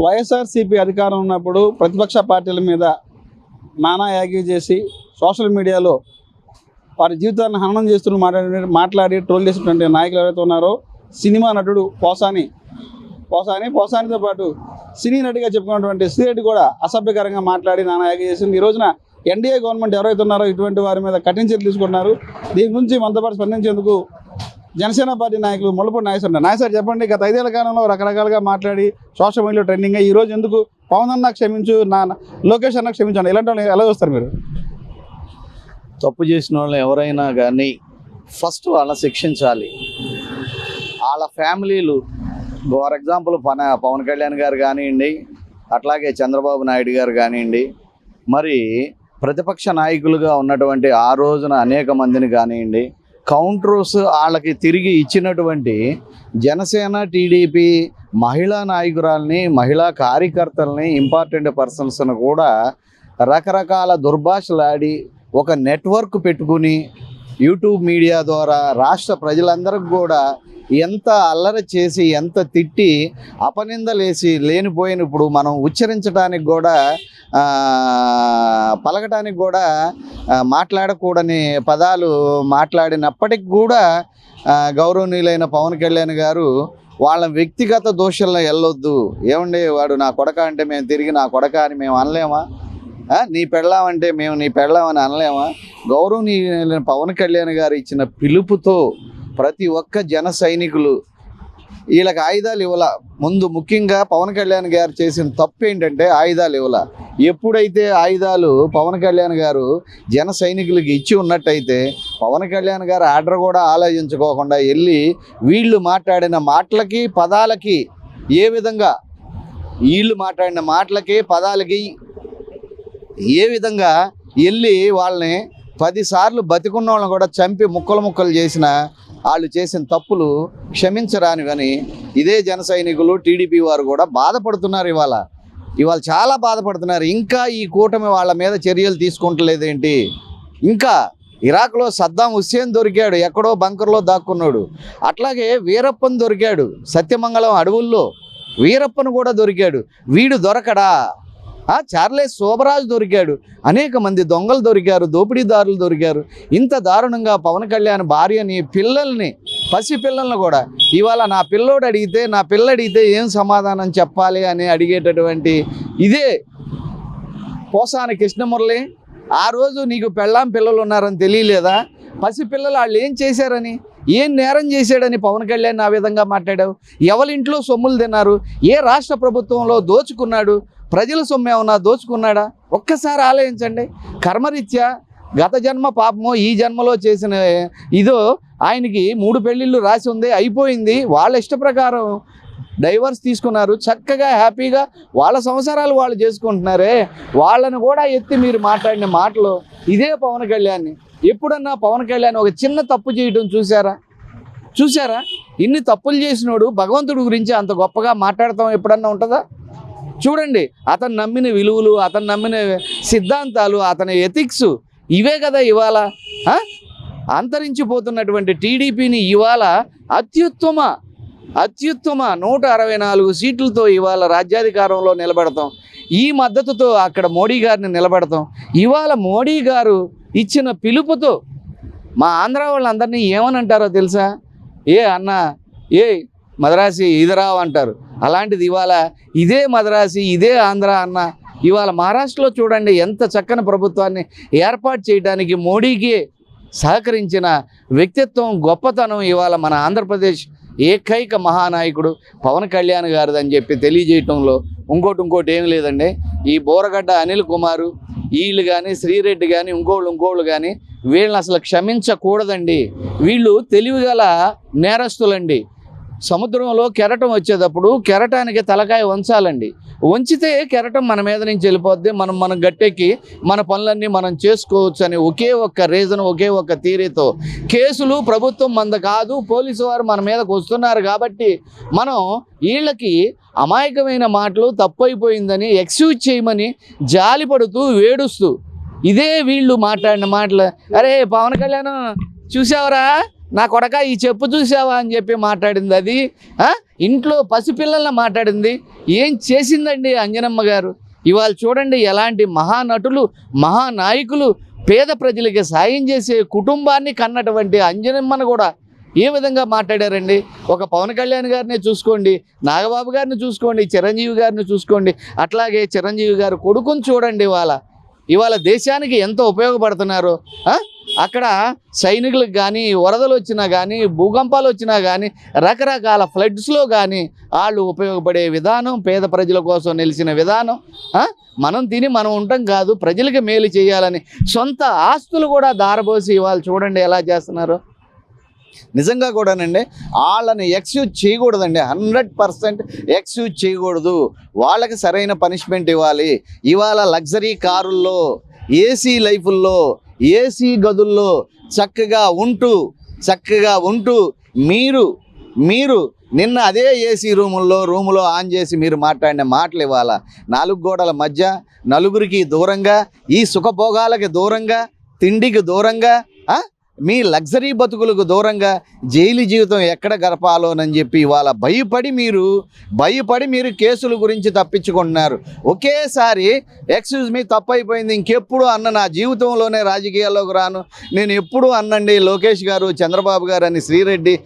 వైఎస్ఆర్సీపీ అధికారం ఉన్నప్పుడు ప్రతిపక్ష పార్టీల మీద నానా యాగి చేసి సోషల్ మీడియాలో వారి జీవితాన్ని హననం చేస్తూ మాట్లాడి ట్రోల్ చేసినటువంటి నాయకులు ఎవరైతే ఉన్నారో సినిమా నటుడు పోసానితో పాటు సినీ నటిగా చెప్పుకున్నటువంటి శ్రీరెడ్డి కూడా అసభ్యకరంగా మాట్లాడి నానా యాగి చేసింది. ఈ రోజున ఎన్డీఏ గవర్నమెంట్ ఎవరైతే ఉన్నారో ఇటువంటి వారి మీద కఠిన చర్యలు తీసుకుంటున్నారు. దీని గురించి మనతో పాటు స్పందించేందుకు జనసేన పార్టీ నాయకులు ముళ్ళపూడి నాయసార్ చెప్పండి, గత 5 ఏళ్ల కాలంలో రకరకాలుగా మాట్లాడి సోషల్ మీడియాలో ట్రెండింగ్ అయ్యి ఈరోజు ఎందుకు పవన్ అన్న క్షమించు, లోకేష్ అన్న క్షమించండి, ఇలాంటి వాళ్ళు ఎలా చూస్తారు మీరు? తప్పు చేసిన వాళ్ళు ఎవరైనా కానీ ఫస్ట్ వాళ్ళ శిక్షించాలి. వాళ్ళ ఫ్యామిలీలు ఫర్ ఎగ్జాంపుల్ పవన్ కళ్యాణ్ గారు కానివ్వండి, అట్లాగే చంద్రబాబు నాయుడు గారు కానివ్వండి, మరి ప్రతిపక్ష నాయకులుగా ఉన్నటువంటి ఆ రోజున అనేక మందిని కానివ్వండి, కౌంటర్స్ వాళ్ళకి తిరిగి ఇచ్చినటువంటి జనసేన టీడీపీ మహిళా నాయకురాలని, మహిళా కార్యకర్తలని, ఇంపార్టెంట్ పర్సన్స్ను కూడా రకరకాల దుర్భాషలాడి ఒక నెట్వర్క్ పెట్టుకుని యూట్యూబ్ మీడియా ద్వారా రాష్ట్ర ప్రజలందరికీ కూడా ఎంత అల్లరి చేసి, ఎంత తిట్టి, అపనిందలేసి లేనిపోయినప్పుడు మనం ఉచ్చరించడానికి కూడా పలకటానికి కూడా మాట్లాడకూడని పదాలు మాట్లాడినప్పటికి కూడా గౌరవనీయులైన పవన్ కళ్యాణ్ గారు వాళ్ళ వ్యక్తిగత దోషంలో వెళ్ళొద్దు. ఏమండి, వాడు నా కొడక అంటే మేము తిరిగి నా కొడక అని మేము అనలేమా? నీ పెళ్ళామంటే మేము నీ పెళ్ళామని అనలేమా? గౌరవనీయులైన పవన్ కళ్యాణ్ గారు ఇచ్చిన పిలుపుతో ప్రతి ఒక్క జన సైనికులు వీళ్ళకి ఆయుధాలు ఇవ్వాల. ముందు ముఖ్యంగా పవన్ కళ్యాణ్ గారు చేసిన తప్పు ఏంటంటే ఆయుధాలు ఇవ్వాల. ఎప్పుడైతే ఆయుధాలు పవన్ కళ్యాణ్ గారు జన సైనికులకి ఇచ్చి ఉన్నట్టయితే పవన్ కళ్యాణ్ గారు ఆర్డర్ కూడా ఆలోచించుకోకుండా వెళ్ళి వీళ్ళు మాట్లాడిన మాటలకి పదాలకి ఏ విధంగా, వీళ్ళు మాట్లాడిన మాటలకి పదాలకి ఏ విధంగా వెళ్ళి వాళ్ళని 10 సార్లు బతికున్న వాళ్ళని కూడా చంపి ముక్కలు చేసిన వాళ్ళు చేసిన తప్పులు క్షమించరానివని ఇదే జన సైనికులు టీడీపీ వారు కూడా బాధపడుతున్నారు. ఇవాళ చాలా బాధపడుతున్నారు. ఇంకా ఈ కూటమి వాళ్ళ మీద చర్యలు తీసుకుంటలేదేంటి? ఇంకా ఇరాక్లో సద్దాం హుస్సేన్ దొరికాడు, ఎక్కడో బంకర్లో దాక్కున్నాడు. అట్లాగే వీరప్పన్ దొరికాడు, సత్యమంగళం అడవుల్లో వీరప్పన్ కూడా దొరికాడు. వీడు దొరకడా? చార్లెస్ శోభరాజు దొరికాడు. అనేక మంది దొంగలు దొరికారు, దోపిడీదారులు దొరికారు. ఇంత దారుణంగా పవన్ కళ్యాణ్ భార్యని, పిల్లల్ని, పసిపిల్లల్ని కూడా ఇవాళ నా పిల్లోడు అడిగితే, నా పిల్ల అడిగితే ఏం సమాధానం చెప్పాలి అని అడిగేటటువంటి ఇదే పోసాని కృష్ణమురళి. ఆ రోజు నీకు పిల్లలు ఉన్నారని తెలియలేదా? పసిపిల్లలు వాళ్ళు ఏం చేశారని, ఏం నేరం చేశాడని పవన్ కళ్యాణ్ ఆ విధంగా మాట్లాడావు? ఎవరింట్లో సొమ్ములు తిన్నారు? ఏ రాష్ట్ర ప్రభుత్వంలో దోచుకున్నాడు? ప్రజల సొమ్ము ఏమన్నా దోచుకున్నాడా? ఒక్కసారి ఆలోచించండి. కర్మరీత్యా గత జన్మ పాపమో ఈ జన్మలో చేసిన ఇదో ఆయనకి 3 పెళ్ళిళ్ళు రాసి ఉంది, అయిపోయింది. వాళ్ళ ఇష్ట ప్రకారం డైవర్స్ తీసుకున్నారు, చక్కగా హ్యాపీగా వాళ్ళ సంసారాలు వాళ్ళు చేసుకుంటున్నారే. వాళ్ళని కూడా ఎత్తి మీరు మాట్లాడిన మాటలు ఇదే పవన్ కళ్యాణ్ని. ఎప్పుడన్నా పవన్ కళ్యాణ్ ఒక చిన్న తప్పు చేయడం చూసారా? ఇన్ని తప్పులు చేసినోడు భగవంతుడి గురించి అంత గొప్పగా మాట్లాడతాం ఎప్పుడన్నా ఉంటుందా? చూడండి, అతను నమ్మిన విలువలు, అతను నమ్మిన సిద్ధాంతాలు, అతని ఎథిక్స్ ఇవే కదా ఇవాళ అంతరించిపోతున్నటువంటి టీడీపీని ఇవాళ అత్యుత్తమ 164 సీట్లతో ఇవాళ రాజ్యాధికారంలో నిలబెడతాం. ఈ మద్దతుతో అక్కడ మోడీ గారిని నిలబెడతాం. ఇవాళ మోడీ గారు ఇచ్చిన పిలుపుతో మా ఆంధ్ర వాళ్ళందరినీ ఏమని అంటారో తెలుసా? ఏ అన్న, ఏ మద్రాసి ఇదిరావు అంటారు. అలాంటిది ఇవాళ ఇదే మద్రాసి, ఇదే ఆంధ్ర అన్న ఇవాళ మహారాష్ట్రలో చూడండి ఎంత చక్కని ప్రభుత్వాన్ని ఏర్పాటు చేయడానికి మోడీకి సహకరించిన వ్యక్తిత్వం, గొప్పతనం ఇవాళ మన ఆంధ్రప్రదేశ్ ఏకైక మహానాయకుడు పవన్ కళ్యాణ్ గారిదని చెప్పి తెలియజేయటంలో ఇంకోటి ఏం లేదండి. ఈ బోరగడ్డ అనిల్ కుమారు వీళ్ళు కానీ, శ్రీరెడ్డి కానీ, ఇంకోళ్ళు కానీ వీళ్ళని అసలు క్షమించకూడదండి. వీళ్ళు తెలివిగల నేరస్తులండి. సముద్రంలో కెరటం వచ్చేటప్పుడు కెరటానికి తలకాయ వంచాలండి. వంచితే కెరటం మన మీద నుంచి వెళ్ళిపోద్ది, మనం గట్టెక్కి మన పనులన్నీ మనం చేసుకోవచ్చు అని ఒకే ఒక్క రీజన్, ఒకే ఒక్క థియరీతో కేసులు ప్రభుత్వం మంద కాదు, పోలీసు వారు మన మీదకు వస్తున్నారు కాబట్టి మనం వీళ్ళకి అమాయకమైన మాటలు తప్పైపోయిందని ఎక్స్క్యూజ్ చేయమని జాలిపడుతూ వేడుస్తూ ఇదే వీళ్ళు మాట్లాడిన మాటలు. అరే పవన్ కళ్యాణ్ చూసావరా, నా కొడక ఈ చెప్పు చూసావా అని చెప్పి మాట్లాడింది అది. ఇంట్లో పసిపిల్లల్ని మాట్లాడింది. ఏం చేసిందండి అంజనమ్మ గారు? ఇవాళ చూడండి ఎలాంటి మహానటులు, మహానాయకులు, పేద ప్రజలకి సాయం చేసే కుటుంబాన్ని కన్నటువంటి అంజనమ్మను కూడా ఏ విధంగా మాట్లాడారండి. ఒక పవన్ కళ్యాణ్ గారిని చూసుకోండి, నాగబాబు గారిని చూసుకోండి, చిరంజీవి గారిని చూసుకోండి, అట్లాగే చిరంజీవి గారు కొడుకుని చూడండి. ఇవాళ దేశానికి ఎంత ఉపయోగపడుతున్నారు. అక్కడ సైనికులకు కానీ, వరదలు వచ్చినా కానీ, భూకంపాలు వచ్చినా కానీ, రకరకాల ఫ్లడ్స్లో కానీ వాళ్ళు ఉపయోగపడే విధానం, పేద ప్రజల కోసం నిలిచిన విధానం, మనం తిని మనం ఉండటం కాదు, ప్రజలకి మేలు చేయాలని సొంత ఆస్తులు కూడా దారబోసి ఇవాళ చూడండి ఎలా చేస్తున్నారు. నిజంగా కూడానండి వాళ్ళని ఎక్స్క్యూజ్ చేయకూడదండి. 100% ఎక్స్క్యూజ్ చేయకూడదు. వాళ్ళకి సరైన పనిష్మెంట్ ఇవ్వాలి. ఇవాళ లగ్జరీ కారుల్లో, ఏసీ లైఫుల్లో, ఏసీ గదుల్లో చక్కగా ఉంటూ మీరు నిన్న అదే ఏసీ రూములో ఆన్ చేసి మీరు మాట్లాడిన మాటలు ఇవాళ 4 గోడల మధ్య, నలుగురికి దూరంగా, ఈ సుఖభోగాలకి దూరంగా, తిండికి దూరంగా, మీ లగ్జరీ బతుకులకు దూరంగా జైలు జీవితం ఎక్కడ గడపాలోనని చెప్పి ఇవాళ భయపడి మీరు కేసుల గురించి తప్పించుకుంటున్నారు. ఒకేసారి ఎక్స్క్యూజ్ మీ తప్పైపోయింది, ఇంకెప్పుడు అన్న నా జీవితంలోనే రాజకీయాల్లోకి రాను, నేను ఎప్పుడు అన్నండి లోకేష్ గారు, చంద్రబాబు గారు అని శ్రీరెడ్డి,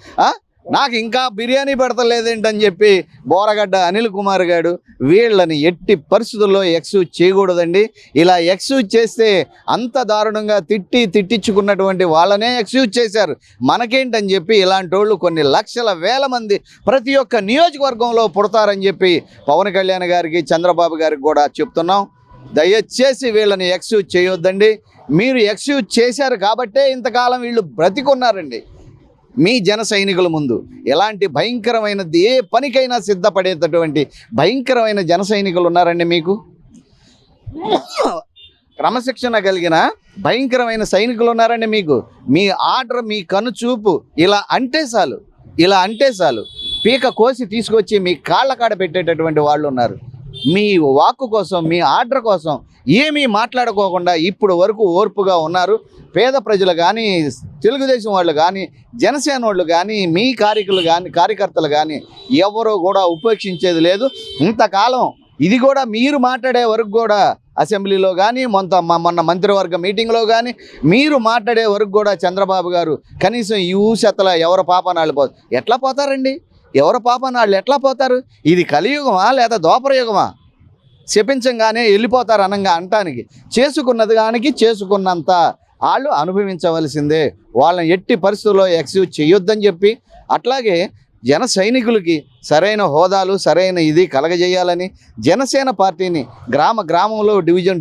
నాకు ఇంకా బిర్యానీ పెడతలేదేంటని చెప్పి బోరగడ్డ అనిల్ కుమార్ గారు, వీళ్ళని ఎట్టి పరిస్థితుల్లో ఎక్స్క్యూజ్ చేయకూడదండి. ఇలా ఎక్స్క్యూజ్ చేస్తే అంత దారుణంగా తిట్టించుకున్నటువంటి వాళ్ళనే ఎక్స్క్యూజ్ చేశారు. మనకేంటని చెప్పి ఇలాంటి వాళ్ళు కొన్ని లక్షల వేల మంది ప్రతి ఒక్క నియోజకవర్గంలో పుడతారని చెప్పి పవన్ కళ్యాణ్ గారికి, చంద్రబాబు గారికి కూడా చెప్తున్నాం. దయచేసి వీళ్ళని ఎక్స్క్యూజ్ చేయొద్దండి. మీరు ఎక్స్క్యూజ్ చేశారు కాబట్టే ఇంతకాలం వీళ్ళు బ్రతికున్నారండి. మీ జన సైనికుల ముందు ఎలాంటి భయంకరమైనది, ఏ పనికైనా సిద్ధపడేటటువంటి భయంకరమైన జన సైనికులు ఉన్నారండి మీకు. క్రమశిక్షణ కలిగిన భయంకరమైన సైనికులు ఉన్నారండి మీకు. మీ ఆర్డర్, మీ కనుచూపు ఇలా అంటే చాలు పీక కోసి తీసుకొచ్చి మీ కాళ్ళ కాడ పెట్టేటటువంటి వాళ్ళు ఉన్నారు. మీ వాక్కు కోసం, మీ ఆర్డర్ కోసం ఏమీ మాట్లాడుకోకుండా ఇప్పుడు వరకు ఓర్పుగా ఉన్నారు. పేద ప్రజలు కానీ, తెలుగుదేశం వాళ్ళు కానీ, జనసేన వాళ్ళు కానీ, మీ కార్యకర్తలు కానీ ఎవరో కూడా ఉపేక్షించేది లేదు. ఇంతకాలం ఇది కూడా మీరు మాట్లాడే వరకు కూడా అసెంబ్లీలో కానీ, మొన్న మంత్రివర్గ మీటింగ్లో కానీ మీరు మాట్లాడే వరకు కూడా చంద్రబాబు గారు కనీసం ఈ ఊసెత్తల ఎవరి పాపనాళ్ళు ఎట్లా పోతారండి? ఎవరి పాపనాళ్ళు ఎట్లా పోతారు? ఇది కలియుగమా లేదా ద్వాపరయుగమా? శపించంగానే వెళ్ళిపోతారు అంటానికి చేసుకున్నది కానీ చేసుకున్నంత వాళ్ళు అనుభవించవలసిందే. వాళ్ళని ఎట్టి పరిస్థితుల్లో ఎక్స్క్యూజ్ చేయొద్దని చెప్పి, అట్లాగే జన సైనికులకి సరైన హోదాలు, సరైన ఇది కలగజేయాలని జనసేన పార్టీని గ్రామంలో,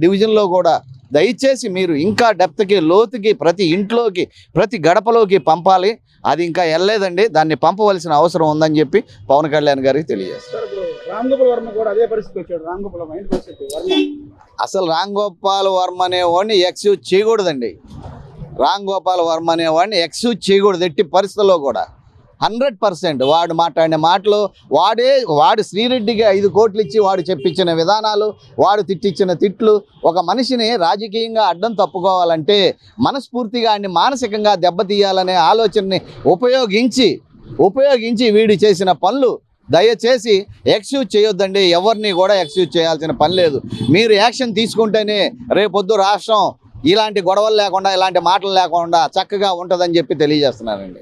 డివిజన్లో కూడా దయచేసి మీరు ఇంకా డెప్త్కి, లోతుకి, ప్రతి ఇంట్లోకి, ప్రతి గడపలోకి పంపాలి. అది ఇంకా వెళ్ళలేదండి, దాన్ని పంపవలసిన అవసరం ఉందని చెప్పి పవన్ కళ్యాణ్ గారికి తెలియజేస్తారు. అసలు రామ్ గోపాల్ వర్మ అనేవాడిని ఎక్స్క్యూజ్ చేయకూడదండి. రామ్ గోపాల్ వర్మ అనేవాడిని ఎక్స్క్యూజ్ చేయకూడదు ఎట్టి పరిస్థితుల్లో కూడా. 100% వాడు మాట్లాడిన మాటలు, వాడు శ్రీరెడ్డికి 5 కోట్లు ఇచ్చి వాడు చెప్పించిన విధానాలు, వాడు తిట్టించిన తిట్లు, ఒక మనిషిని రాజకీయంగా అడ్డం తప్పుకోవాలంటే మనస్ఫూర్తిగా ఆయన్ని మానసికంగా దెబ్బతీయాలనే ఆలోచనని ఉపయోగించి వీడు చేసిన పనులు దయచేసి ఎక్స్క్యూజ్ చేయొద్దండి. ఎవరిని కూడా ఎక్స్క్యూజ్ చేయాల్సిన పని లేదు. మీరు యాక్షన్ తీసుకుంటేనే రేపొద్దు రాష్ట్రం ఇలాంటి గొడవలు లేకుండా, ఇలాంటి మాటలు లేకుండా చక్కగా ఉంటుందని చెప్పి తెలియజేస్తున్నానండి.